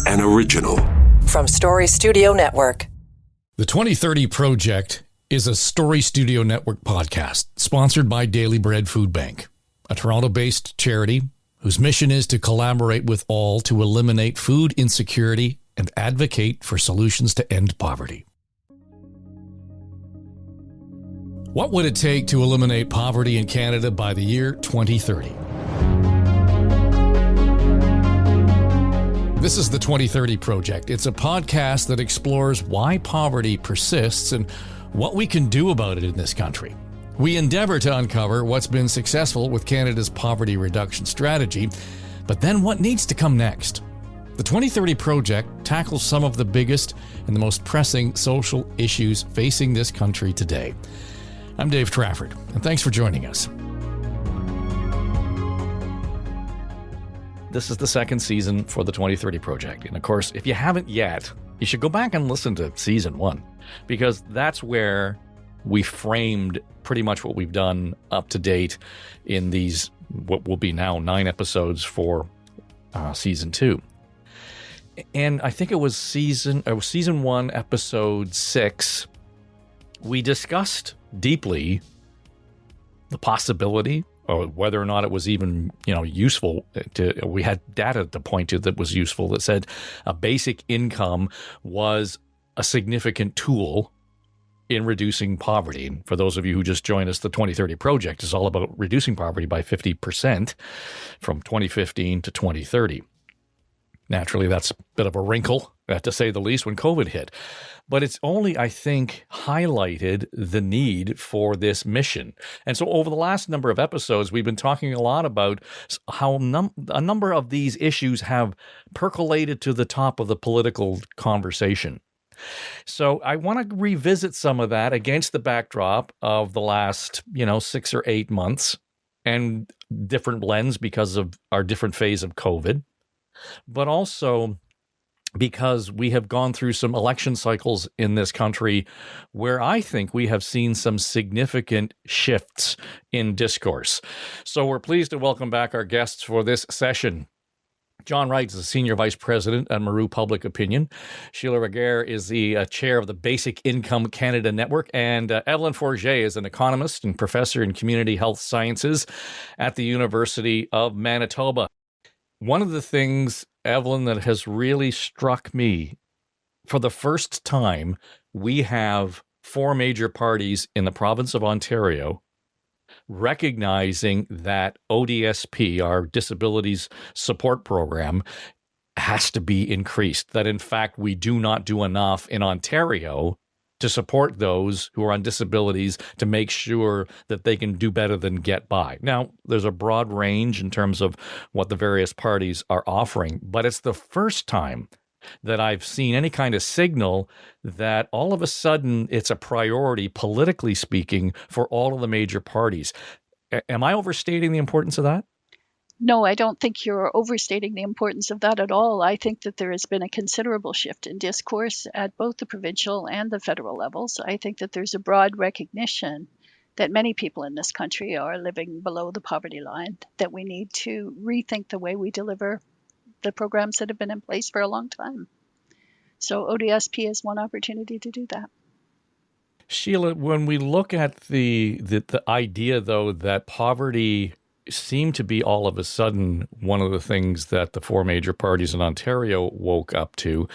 an original. From Story Studio Network. The 2030 Project is a Story Studio Network podcast sponsored by Daily Bread Food Bank, a Toronto-based charity whose mission is to collaborate with all to eliminate food insecurity and advocate for solutions to end poverty. What would it take to eliminate poverty in Canada by the year 2030? This is the 2030 Project. It's a podcast that explores why poverty persists and what we can do about it in this country. We endeavor to uncover what's been successful with Canada's poverty reduction strategy, but then what needs to come next. The 2030 Project tackles some of the biggest and the most pressing social issues facing this country today. I'm Dave Trafford, and thanks for joining us. This is the second season for the 2030 Project. And of course, if you haven't yet, you should go back and listen to season 1, because that's where we framed pretty much what we've done up to date in these, what will be now 9 episodes for season 2. And I think it was season 1, episode 6. We discussed deeply the possibility, or whether or not it was even, useful. We had data to point to that was useful that said a basic income was a significant tool in reducing poverty. And for those of you who just joined us, the 2030 Project is all about reducing poverty by 50% from 2015 to 2030. Naturally, that's a bit of a wrinkle, to say the least, when COVID hit. But it's only, I think, highlighted the need for this mission. And so over the last number of episodes, we've been talking a lot about how a number of these issues have percolated to the top of the political conversation. So I want to revisit some of that against the backdrop of the last, 6 or 8 months and different lens because of our different phase of COVID, but also because we have gone through some election cycles in this country where I think we have seen some significant shifts in discourse. So we're pleased to welcome back our guests for this session. John Wright is the Senior Vice President at Maru Public Opinion. Sheila Regehr is the Chair of the Basic Income Canada Network. And Evelyn is an economist and professor in community health sciences at the University of Manitoba. One of the things, Evelyn, that has really struck me, for the first time, we have 4 major parties in the province of Ontario recognizing that ODSP, our disabilities support program, has to be increased. That, in fact, we do not do enough in Ontario to support those who are on disabilities to make sure that they can do better than get by. Now, there's a broad range in terms of what the various parties are offering, but it's the first time that I've seen any kind of signal that all of a sudden it's a priority, politically speaking, for all of the major parties. Am I overstating the importance of that? No, I don't think you're overstating the importance of that at all. I think that there has been a considerable shift in discourse at both the provincial and the federal levels. I think that there's a broad recognition that many people in this country are living below the poverty line, that we need to rethink the way we deliver the programs that have been in place for a long time. So ODSP is one opportunity to do that. Sheila, when we look at the idea, though, that poverty seemed to be all of a sudden one of the things that the 4 major parties in Ontario woke up to,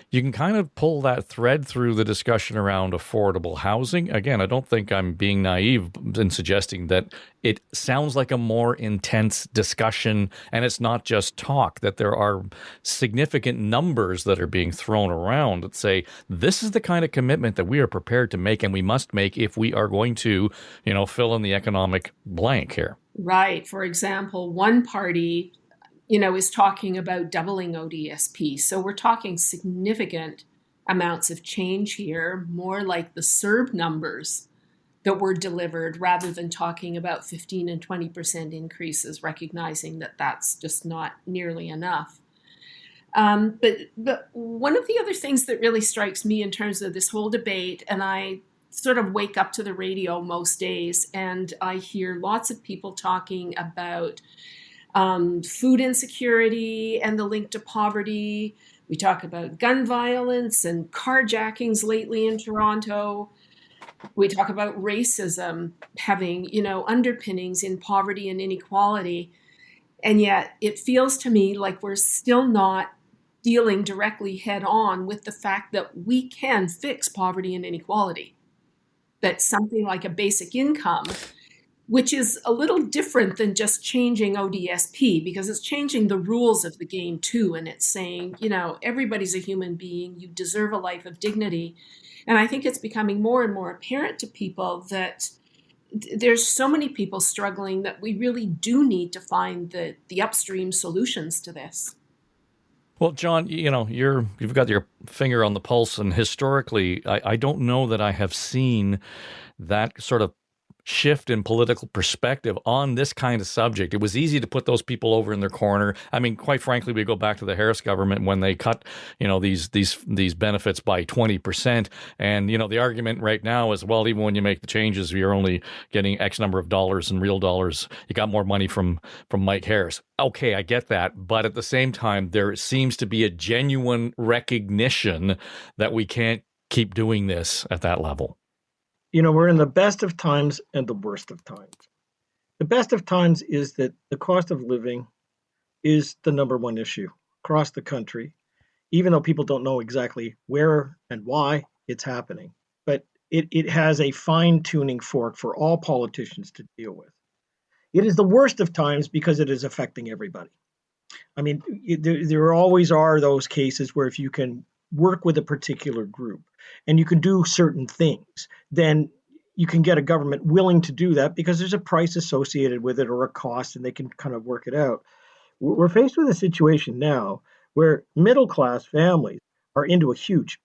you can kind of pull that thread through the discussion around affordable housing. Again, I don't think I'm being naive in suggesting that it sounds like a more intense discussion, and it's not just talk, that there are significant numbers that are being thrown around that say, this is the kind of commitment that we are prepared to make and we must make if we are going to, fill in the economic blank here. Right. For example, one party, is talking about doubling ODSP. So we're talking significant amounts of change here, more like the CERB numbers that were delivered rather than talking about 15 and 20% increases, recognizing that that's just not nearly enough. But one of the other things that really strikes me in terms of this whole debate, and I sort of wake up to the radio most days and I hear lots of people talking about food insecurity and the link to poverty. We talk about gun violence and carjackings lately in Toronto. We talk about racism having, underpinnings in poverty and inequality. And yet it feels to me like we're still not dealing directly head on with the fact that we can fix poverty and inequality. That something like a basic income, which is a little different than just changing ODSP, because it's changing the rules of the game too. And it's saying, everybody's a human being, you deserve a life of dignity. And I think it's becoming more and more apparent to people that there's so many people struggling that we really do need to find the upstream solutions to this. Well, John, you've got your finger on the pulse, and historically, I don't know that I have seen that sort of shift in political perspective on this kind of subject. It was easy to put those people over in their corner. I mean, quite frankly, we go back to the Harris government when they cut, these benefits by 20%. And, the argument right now is, well, even when you make the changes, you're only getting X number of dollars in real dollars. You got more money from Mike Harris. Okay, I get that. But at the same time, there seems to be a genuine recognition that we can't keep doing this at that level. We're in the best of times and the worst of times. The best of times is that the cost of living is the number one issue across the country, even though people don't know exactly where and why it's happening. But it has a fine-tuning fork for all politicians to deal with. It is the worst of times because it is affecting everybody. I mean, there always are those cases where if you can work with a particular group and you can do certain things, then you can get a government willing to do that because there's a price associated with it or a cost, and they can kind of work it out. We're faced with a situation now where middle-class families are into a huge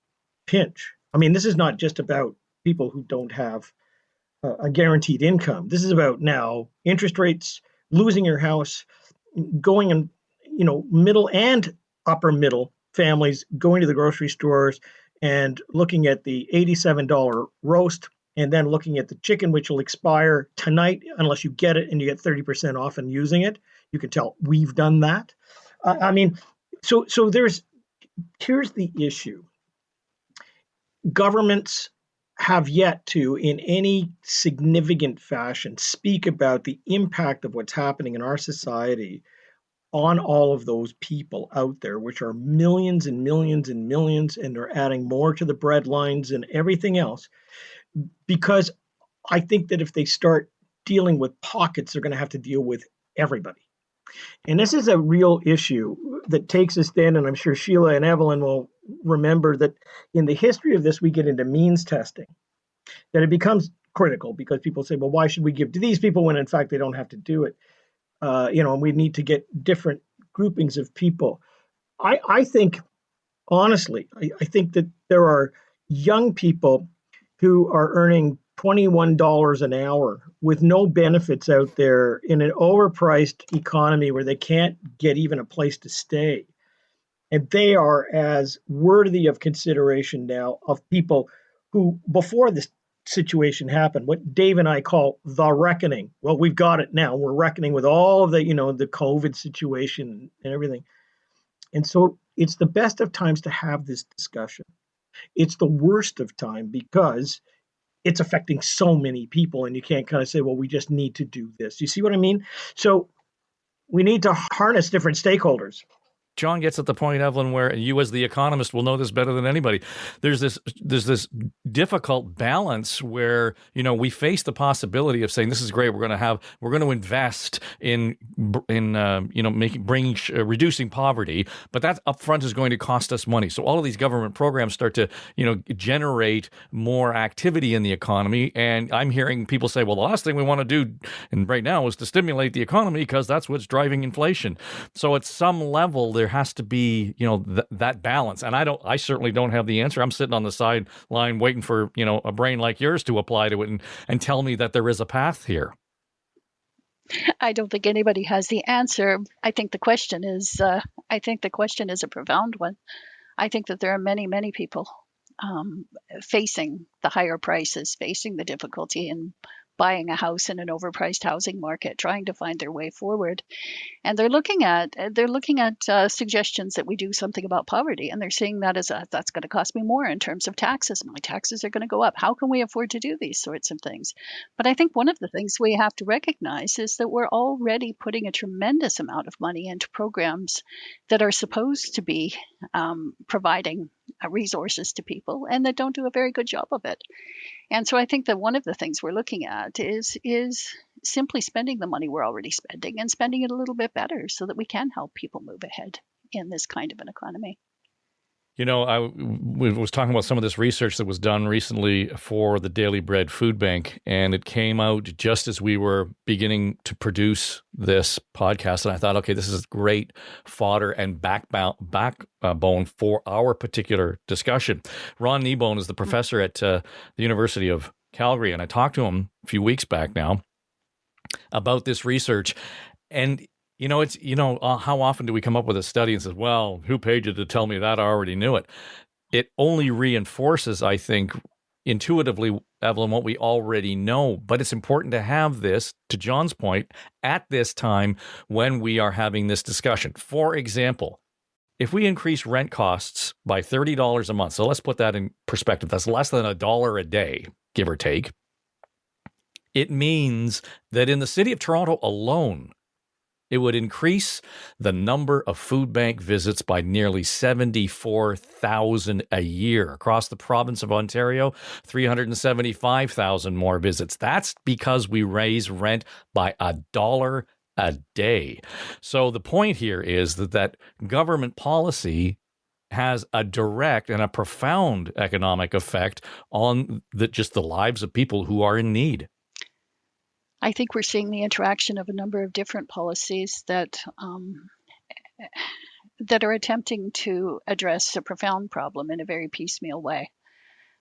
pinch. I mean, this is not just about people who don't have a guaranteed income. This is about now interest rates, losing your house, going and, middle and upper middle families going to the grocery stores and looking at the $87 roast and then looking at the chicken, which will expire tonight unless you get it and you get 30% off and using it. You can tell we've done that. So here's the issue. Governments have yet to, in any significant fashion, speak about the impact of what's happening in our society on all of those people out there, which are millions and millions and millions, and they're adding more to the breadlines and everything else. Because I think that if they start dealing with pockets, they're going to have to deal with everybody. And this is a real issue that takes us then, and I'm sure Sheila and Evelyn will remember that in the history of this, we get into means testing, that it becomes critical because people say, well, why should we give to these people when in fact they don't have to do it? And we need to get different groupings of people. I think, honestly, I think that there are young people who are earning $21 an hour with no benefits out there in an overpriced economy where they can't get even a place to stay. And they are as worthy of consideration now of people who, before this situation happened, what Dave and I call the reckoning. Well, we've got it now. We're reckoning with all of the, the COVID situation and everything. And so it's the best of times to have this discussion. It's the worst of time because it's affecting so many people, and you can't kind of say, well, we just need to do this. You see what I mean? So we need to harness different stakeholders. John gets at the point, Evelyn, where you as the economist will know this better than anybody. There's this difficult balance where, we face the possibility of saying, this is great. We're going to invest in reducing poverty, but that upfront is going to cost us money. So all of these government programs start to, generate more activity in the economy. And I'm hearing people say, well, the last thing we want to do and right now is to stimulate the economy because that's what's driving inflation. So at some level, there has to be, that balance. And I certainly don't have the answer. I'm sitting on the sideline waiting for, a brain like yours to apply to it and tell me that there is a path here. I don't think anybody has the answer. I think the question is a profound one. I think that there are many, many people facing the higher prices, facing the difficulty in buying a house in an overpriced housing market, trying to find their way forward. And they're looking at suggestions that we do something about poverty, and they're seeing that as that's going to cost me more in terms of taxes. My taxes are going to go up. How can we afford to do these sorts of things? But I think one of the things we have to recognize is that we're already putting a tremendous amount of money into programs that are supposed to be providing resources to people and that don't do a very good job of it. And so I think that one of the things we're looking at is simply spending the money we're already spending and spending it a little bit better so that we can help people move ahead in this kind of an economy. You know, I was talking about some of this research that was done recently for the Daily Bread Food Bank, and it came out just as we were beginning to produce this podcast. And I thought, okay, this is great fodder and backbone for our particular discussion. Ron Kneebone is the professor at the University of Calgary, and I talked to him a few weeks back now about this research. And it's, how often do we come up with a study and says, well, who paid you to tell me that? I already knew it. It only reinforces, I think, intuitively, Evelyn, what we already know. But it's important to have this, to John's point, at this time when we are having this discussion. For example, if we increase rent costs by $30 a month, so let's put that in perspective, that's less than $1 a day, give or take. It means that in the city of Toronto alone, it would increase the number of food bank visits by nearly 74,000 a year. Across the province of Ontario, 375,000 more visits. That's because we raise rent by $1 a day. So the point here is that government policy has a direct and a profound economic effect on just the lives of people who are in need. I think we're seeing the interaction of a number of different policies that are attempting to address a profound problem in a very piecemeal way.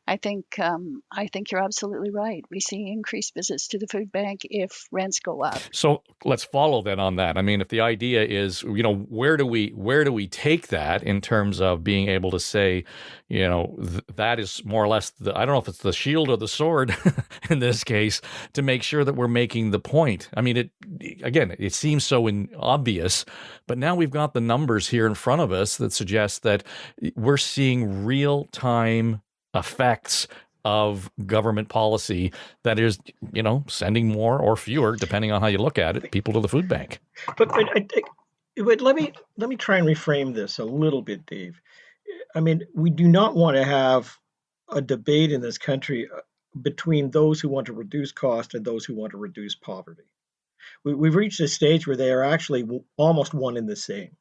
I think you're absolutely right. We see increased visits to the food bank if rents go up. So let's follow then on that. I mean, if the idea is, where do we take that in terms of being able to say, that is more or less I don't know if it's the shield or the sword in this case to make sure that we're making the point. I mean, it seems so obvious, but now we've got the numbers here in front of us that suggest that we're seeing real-time effects of government policy that is, sending more or fewer, depending on how you look at it, people to the food bank. But let me try and reframe this a little bit, Dave. I mean, we do not want to have a debate in this country between those who want to reduce cost and those who want to reduce poverty. We've reached a stage where they are actually almost one and the same.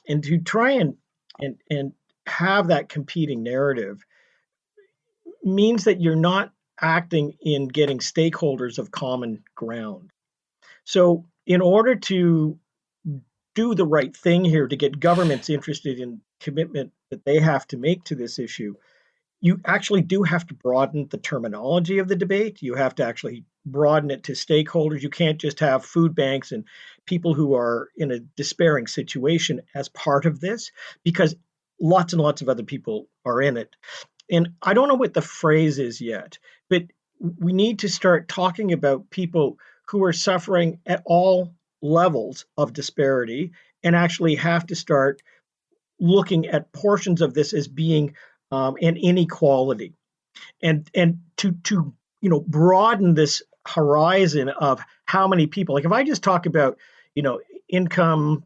And to try and have that competing narrative means that you're not acting in getting stakeholders of common ground. So in order to do the right thing here, to get governments interested in commitment that they have to make to this issue, you actually do have to broaden the terminology of the debate. You have to actually broaden it to stakeholders. You can't just have food banks and people who are in a despairing situation as part of this, because lots and lots of other people are in it. And I don't know what the phrase is yet, but we need to start talking about people who are suffering at all levels of disparity and actually have to start looking at portions of this as being an inequality. And to broaden this horizon of how many people, like if I just talk about, income,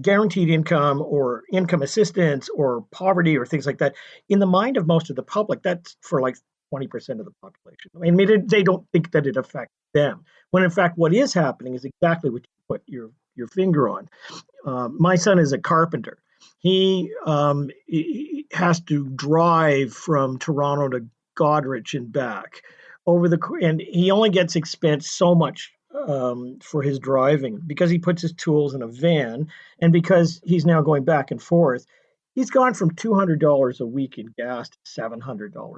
guaranteed income or income assistance or poverty or things like that, in the mind of most of the public, that's for like 20% of the population. I mean, they don't think that it affects them, when in fact what is happening is exactly what you put your finger on. My son is a carpenter. He has to drive from Toronto to Goderich and back and he only gets expensed so much for his driving because he puts his tools in a van, and because he's now going back and forth, he's gone from $200 a week in gas to $700,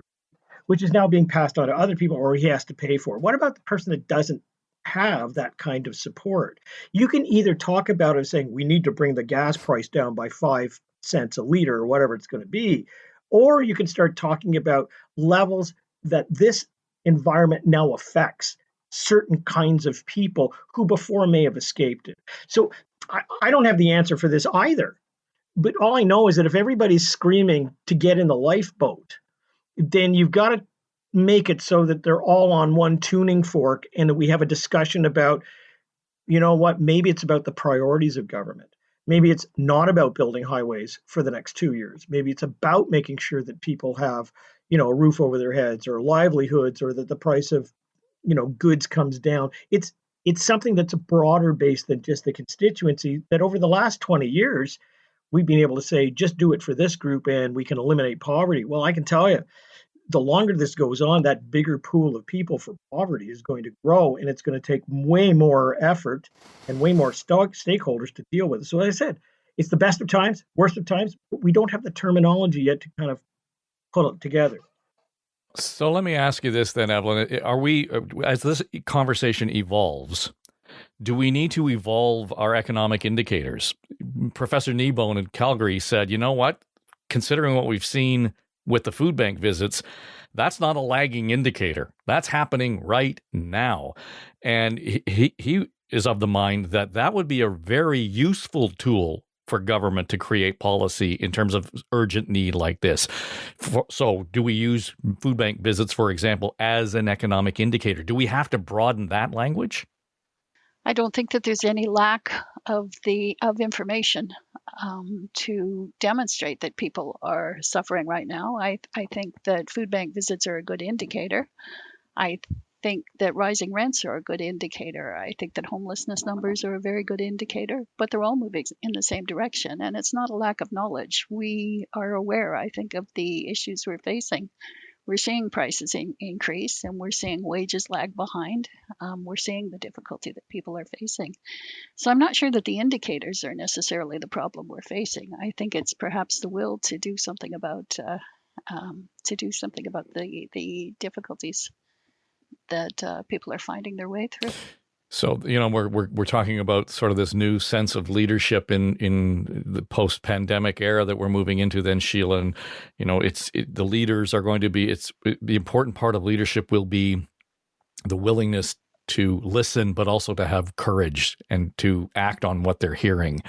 which is now being passed on to other people, or he has to pay for. What about the person that doesn't have that kind of support? You can either talk about it saying we need to bring the gas price down by 5 cents a liter or whatever it's going to be, or you can start talking about levels that this environment now affects certain kinds of people who before may have escaped it. So I don't have the answer for this either. But all I know is that if everybody's screaming to get in the lifeboat, then you've got to make it so that they're all on one tuning fork and that we have a discussion about, you know what, maybe it's about the priorities of government. Maybe it's not about building highways for the next 2 years. Maybe it's about making sure that people have, a roof over their heads or livelihoods, or that the price of, goods comes down. It's something that's a broader base than just the constituency, that over the last 20 years, we've been able to say, just do it for this group and we can eliminate poverty. Well, I can tell you, the longer this goes on, that bigger pool of people for poverty is going to grow, and it's going to take way more effort and way more stakeholders to deal with it. So as I said, it's the best of times, worst of times, but we don't have the terminology yet to kind of put it together. So let me ask you this then, Evelyn. Are we, as this conversation evolves, do we need to evolve our economic indicators? Professor Kneebone in Calgary said, you know what, considering what we've seen with the food bank visits, that's not a lagging indicator. That's happening right now. And he is of the mind that that would be a very useful tool for government to create policy in terms of urgent need like this. So do we use food bank visits, for example, as an economic indicator? Do we have to broaden that language? I don't think that there's any lack of information to demonstrate that people are suffering right now. I think that food bank visits are a good indicator. I think that rising rents are a good indicator. I think that homelessness numbers are a very good indicator, but they're all moving in the same direction. And it's not a lack of knowledge. We are aware, I think, of the issues we're facing. We're seeing prices increase, and we're seeing wages lag behind. We're seeing the difficulty that people are facing. So I'm not sure that the indicators are necessarily the problem we're facing. I think it's perhaps the will to do something about the difficulties that people are finding their way through. So, we're talking about sort of this new sense of leadership in the post-pandemic era that we're moving into then, Sheila. And, the leaders are going to be, the important part of leadership will be the willingness to listen, but also to have courage and to act on what they're hearing.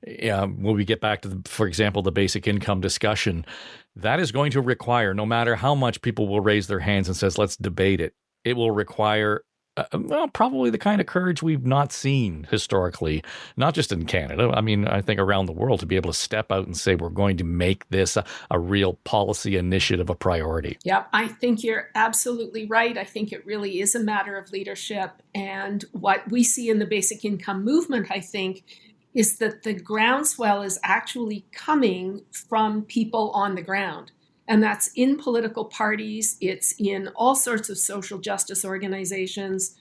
When we get back to, for example, the basic income discussion, that is going to require, no matter how much people will raise their hands and says, let's debate it, it will require probably the kind of courage we've not seen historically, not just in Canada. I mean, I think around the world, to be able to step out and say, we're going to make this a real policy initiative, a priority. Yeah, I think you're absolutely right. I think it really is a matter of leadership. And what we see in the basic income movement, I think, is that the groundswell is actually coming from people on the ground. And that's in political parties. It's in all sorts of social justice organizations.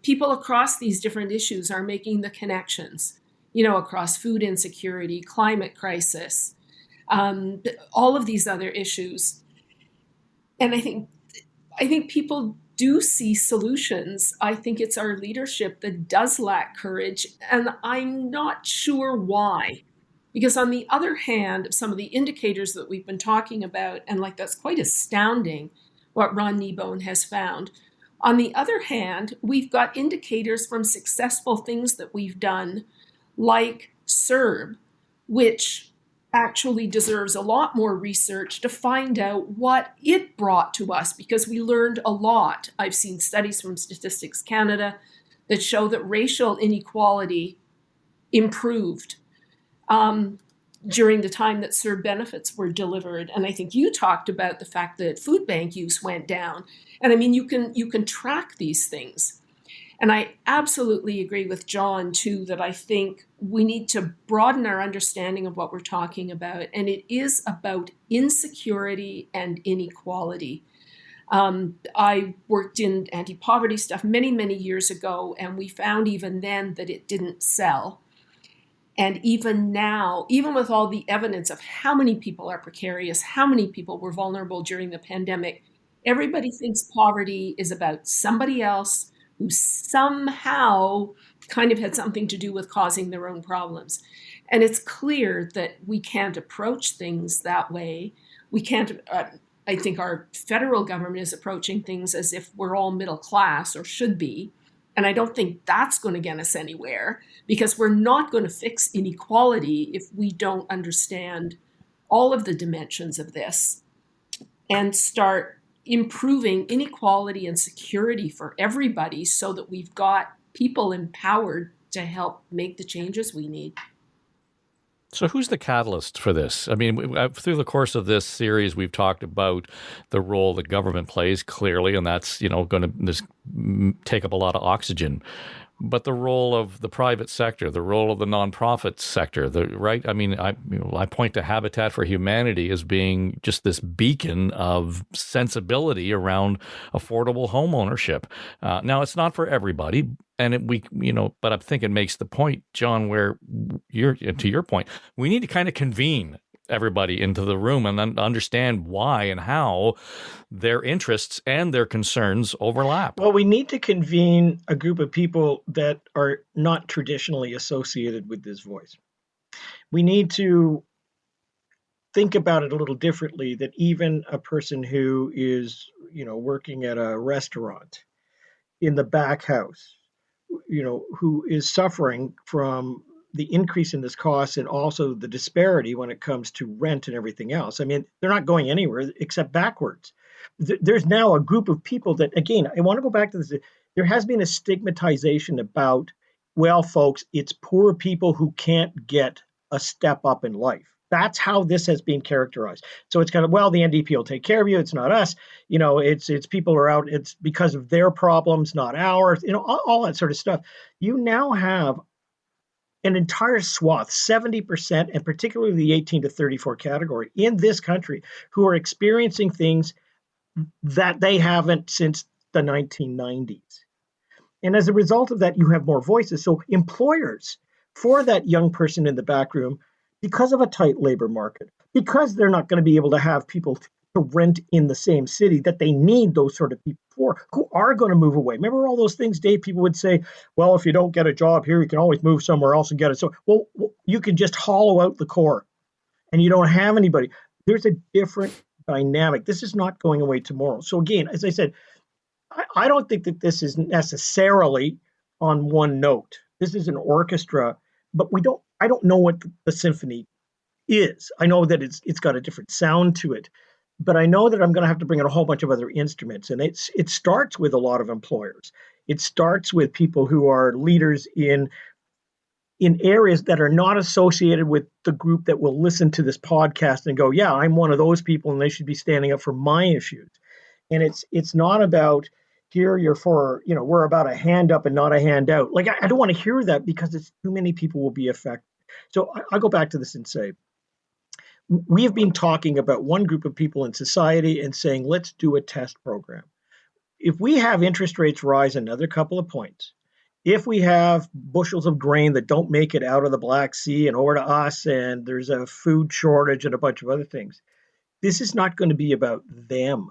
People across these different issues are making the connections, across food insecurity, climate crisis, all of these other issues. And I think people do see solutions. I think it's our leadership that does lack courage, and I'm not sure why. Because on the other hand, some of the indicators that we've been talking about, and that's quite astounding what Ron Kneebone has found. On the other hand, we've got indicators from successful things that we've done, like CERB, which actually deserves a lot more research to find out what it brought to us, because we learned a lot. I've seen studies from Statistics Canada that show that racial inequality improved during the time that CERB benefits were delivered. And I think you talked about the fact that food bank use went down. And I mean, you can track these things. And I absolutely agree with John, too, that I think we need to broaden our understanding of what we're talking about. And it is about insecurity and inequality. I worked in anti-poverty stuff many, many years ago, and we found even then that it didn't sell. And even now, even with all the evidence of how many people are precarious, how many people were vulnerable during the pandemic, everybody thinks poverty is about somebody else who somehow kind of had something to do with causing their own problems. And it's clear that we can't approach things that way. We can't I think our federal government is approaching things as if we're all middle class or should be. And I don't think that's going to get us anywhere, because we're not going to fix inequality if we don't understand all of the dimensions of this and start improving inequality and security for everybody so that we've got people empowered to help make the changes we need. So who's the catalyst for this? I mean, through the course of this series, we've talked about the role that government plays, clearly, and that's, going to just take up a lot of oxygen. But the role of the private sector, the role of the nonprofit sector, right? I mean, I point to Habitat for Humanity as being just this beacon of sensibility around affordable home ownership. Now, it's not for everybody, and but I think it makes the point, John, where to your point, we need to kind of convene everybody into the room and then understand why and how their interests and their concerns overlap. Well, we need to convene a group of people that are not traditionally associated with this voice. We need to think about it a little differently, that even a person who is, working at a restaurant in the back house, who is suffering from the increase in this cost and also the disparity when it comes to rent and everything else. I mean, they're not going anywhere except backwards. There's now a group of people that, again, I want to go back to this. There has been a stigmatization about, well, folks, it's poor people who can't get a step up in life. That's how this has been characterized. So it's kind of, well, the NDP will take care of you. It's not us. It's people are out. It's because of their problems, not ours. All that sort of stuff. You now have an entire swath, 70%, and particularly the 18 to 34 category in this country, who are experiencing things that they haven't since the 1990s. And as a result of that, you have more voices. So employers, for that young person in the back room, because of a tight labor market, because they're not going to be able to have people to rent in the same city that they need those sort of people for, who are going to move away. Remember all those things, Dave? People would say, well, if you don't get a job here, you can always move somewhere else and get it. So, well, you can just hollow out the core and you don't have anybody. There's a different dynamic. This is not going away tomorrow. So again, as I said, I don't think that this is necessarily on one note. This is an orchestra, but I don't know what the symphony is. I know that it's got a different sound to it, but I know that I'm going to have to bring in a whole bunch of other instruments. And it starts with a lot of employers. It starts with people who are leaders in areas that are not associated with the group that will listen to this podcast and go, yeah, I'm one of those people and they should be standing up for my issues. And it's not about, here you're for, we're about a hand up and not a hand out. Like, I don't want to hear that, because it's too many people will be affected. So I'll go back to this and say, we have been talking about one group of people in society and saying, let's do a test program. If we have interest rates rise another couple of points, if we have bushels of grain that don't make it out of the Black Sea and over to us, and there's a food shortage and a bunch of other things, this is not going to be about them.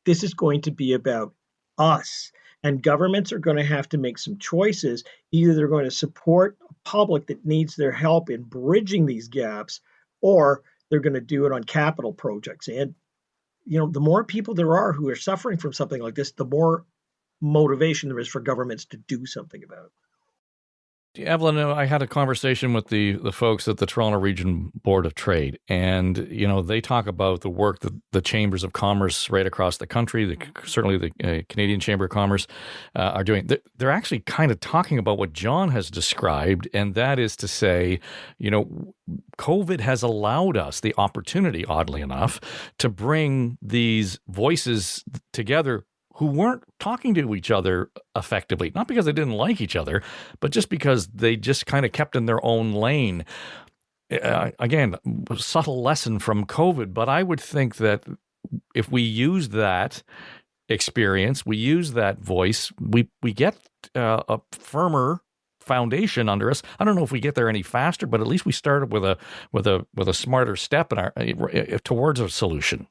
This is going to be about us. And governments are going to have to make some choices. Either they're going to support a public that needs their help in bridging these gaps, or they're going to do it on capital projects. And, the more people there are who are suffering from something like this, the more motivation there is for governments to do something about it. Evelyn, I had a conversation with the folks at the Toronto Region Board of Trade, and they talk about the work that the chambers of commerce right across the country, certainly the Canadian Chamber of Commerce, are doing. They're actually kind of talking about what John has described, and that is to say, COVID has allowed us the opportunity, oddly enough, to bring these voices together who weren't talking to each other effectively, not because they didn't like each other, but just because they just kind of kept in their own lane. Again, subtle lesson from COVID, but I would think that if we use that experience, we use that voice, we get a firmer foundation under us. I don't know if we get there any faster, but at least we started with a smarter step towards a solution.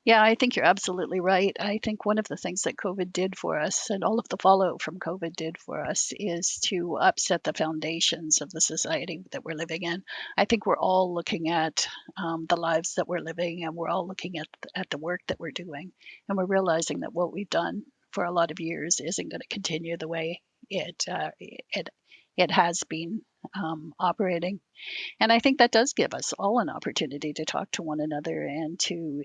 Yeah, I think you're absolutely right. I think one of the things that COVID did for us and all of the fallout from COVID did for us is to upset the foundations of the society that we're living in. I think we're all looking at the lives that we're living, and we're all looking at the work that we're doing. And we're realizing that what we've done for a lot of years isn't going to continue the way it has been operating. And I think that does give us all an opportunity to talk to one another and to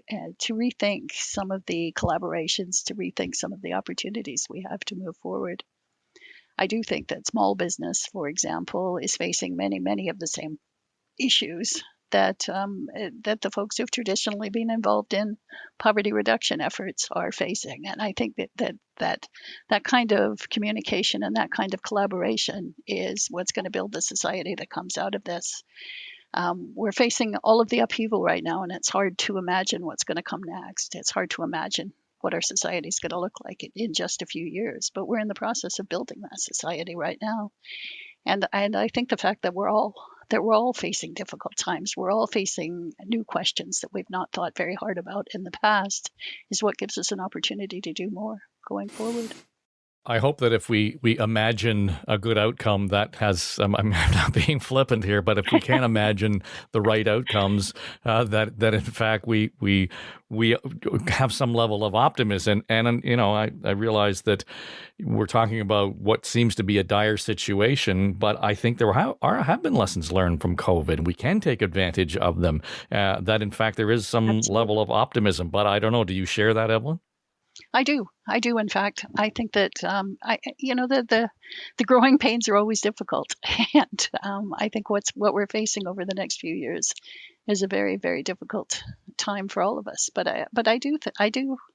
rethink some of the collaborations, to rethink some of the opportunities we have to move forward. I do think that small business, for example, is facing many of the same issues that the folks who've traditionally been involved in poverty reduction efforts are facing. And I think that kind of communication and that kind of collaboration is what's going to build the society that comes out of this. We're facing all of the upheaval right now, and it's hard to imagine what's going to come next. It's hard to imagine what our society is going to look like in just a few years, but we're in the process of building that society right now. And I think the fact that we're all facing difficult times, we're all facing new questions that we've not thought very hard about in the past, is what gives us an opportunity to do more going forward. I hope that if we imagine a good outcome that has, I'm not being flippant here, but if we can imagine the right outcomes, that in fact we have some level of optimism. And I realize that we're talking about what seems to be a dire situation, but I think there have been lessons learned from COVID. We can take advantage of them. That in fact there is some Absolutely. level of optimism. But I don't know. Do you share that, Evelyn? I do. In fact, I think that the growing pains are always difficult, and I think what we're facing over the next few years is a very difficult time for all of us. But I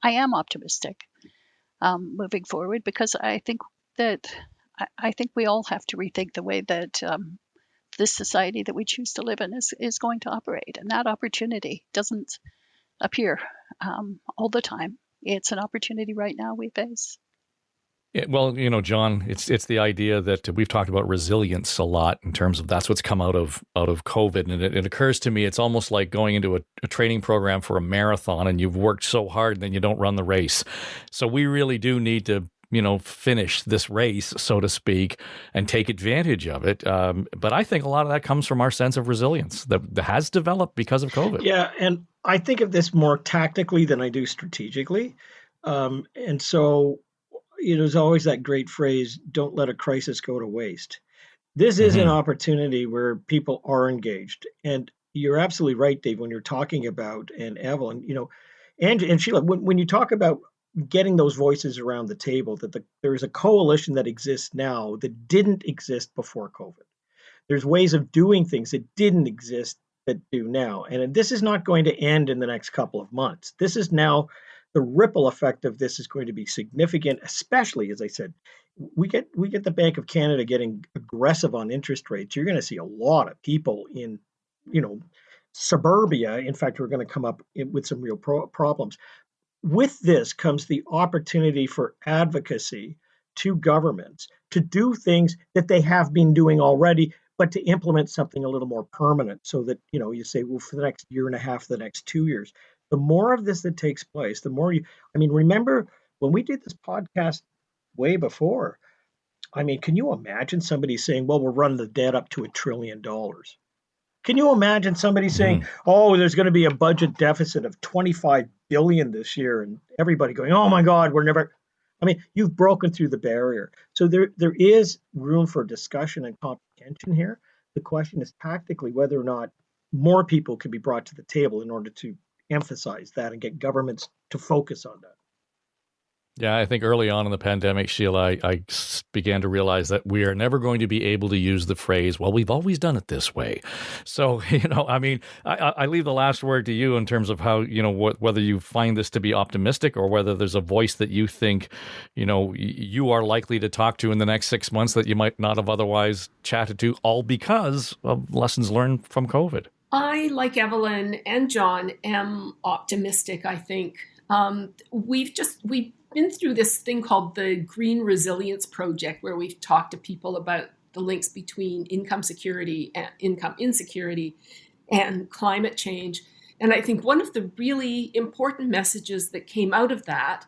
am optimistic moving forward, because I think we all have to rethink the way that this society that we choose to live in is going to operate, and that opportunity doesn't appear all the time. It's an opportunity right now we face. Yeah, well, John, it's the idea that we've talked about resilience a lot in terms of that's what's come out of COVID. And it occurs to me, it's almost like going into a training program for a marathon, and you've worked so hard and then you don't run the race. So we really do need to finish this race, so to speak, and take advantage of it. But I think a lot of that comes from our sense of resilience that has developed because of COVID. Yeah, and I think of this more tactically than I do strategically. And so, there's always that great phrase, don't let a crisis go to waste. This is an opportunity where people are engaged. And you're absolutely right, Dave, when you're talking about, and Evelyn, and Sheila, when you talk about getting those voices around the table, that there is a coalition that exists now that didn't exist before COVID. There's ways of doing things that didn't exist that do now. And this is not going to end in the next couple of months. This is now, the ripple effect of this is going to be significant, especially, as I said, we get the Bank of Canada getting aggressive on interest rates. You're going to see a lot of people in, suburbia, in fact, we're going to come up with some real problems. With this comes the opportunity for advocacy to governments to do things that they have been doing already, but to implement something a little more permanent, so that, you say, well, for the next year and a half, the next 2 years, the more of this that takes place, the more remember when we did this podcast way before, can you imagine somebody saying, well, we'll run the debt up to $1 trillion? Can you imagine somebody saying, oh, there's going to be a budget deficit of $25 billion this year, and everybody going, oh my God, we're never. You've broken through the barrier. So there is room for discussion and comprehension here. The question is tactically whether or not more people can be brought to the table in order to emphasize that and get governments to focus on that. Yeah, I think early on in the pandemic, Sheila, I began to realize that we are never going to be able to use the phrase, well, we've always done it this way. So, I leave the last word to you in terms of how, whether you find this to be optimistic or whether there's a voice that you think, you are likely to talk to in the next 6 months that you might not have otherwise chatted to, all because of lessons learned from COVID. I, like Evelyn and John, am optimistic, I think. We've been through this thing called the Green Resilience Project, where we've talked to people about the links between income security and income insecurity and climate change. And I think one of the really important messages that came out of that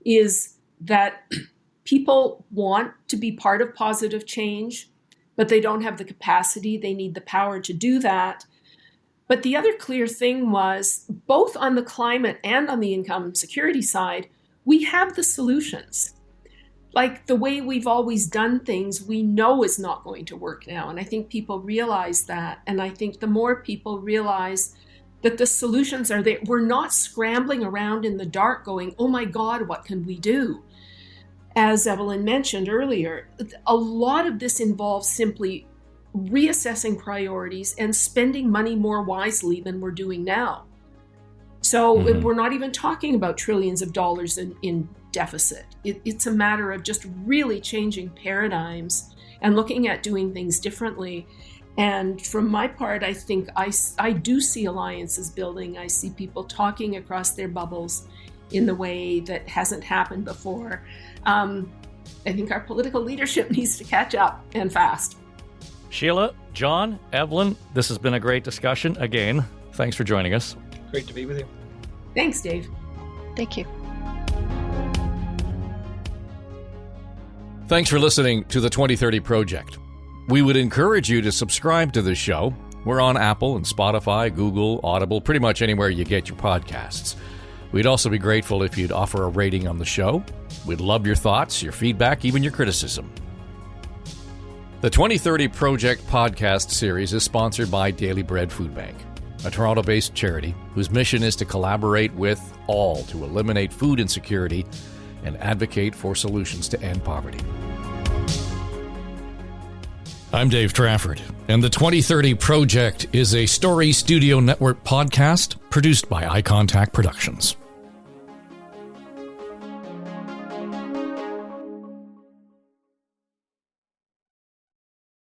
is that people want to be part of positive change, but they don't have the capacity. They need the power to do that. But the other clear thing was, both on the climate and on the income security side, we have the solutions. Like the way we've always done things, we know is not going to work now. And I think people realize that. And I think the more people realize that the solutions are there, we're not scrambling around in the dark going, oh my God, what can we do? As Evelyn mentioned earlier, a lot of this involves simply reassessing priorities and spending money more wisely than we're doing now. So we're not even talking about trillions of dollars in deficit. It's a matter of just really changing paradigms and looking at doing things differently. And from my part, I think I do see alliances building. I see people talking across their bubbles in the way that hasn't happened before. I think our political leadership needs to catch up, and fast. Sheila, John, Evelyn, this has been a great discussion. Again, thanks for joining us. Great to be with you. Thanks, Dave. Thank you. Thanks for listening to the 2030 Project. We would encourage you to subscribe to this show. We're on Apple and Spotify, Google, Audible, pretty much anywhere you get your podcasts. We'd also be grateful if you'd offer a rating on the show. We'd love your thoughts, your feedback, even your criticism. The 2030 Project podcast series is sponsored by Daily Bread Food Bank, a Toronto-based charity whose mission is to collaborate with all to eliminate food insecurity and advocate for solutions to end poverty. I'm Dave Trafford, and the 2030 Project is a Story Studio Network podcast produced by Eye Contact Productions.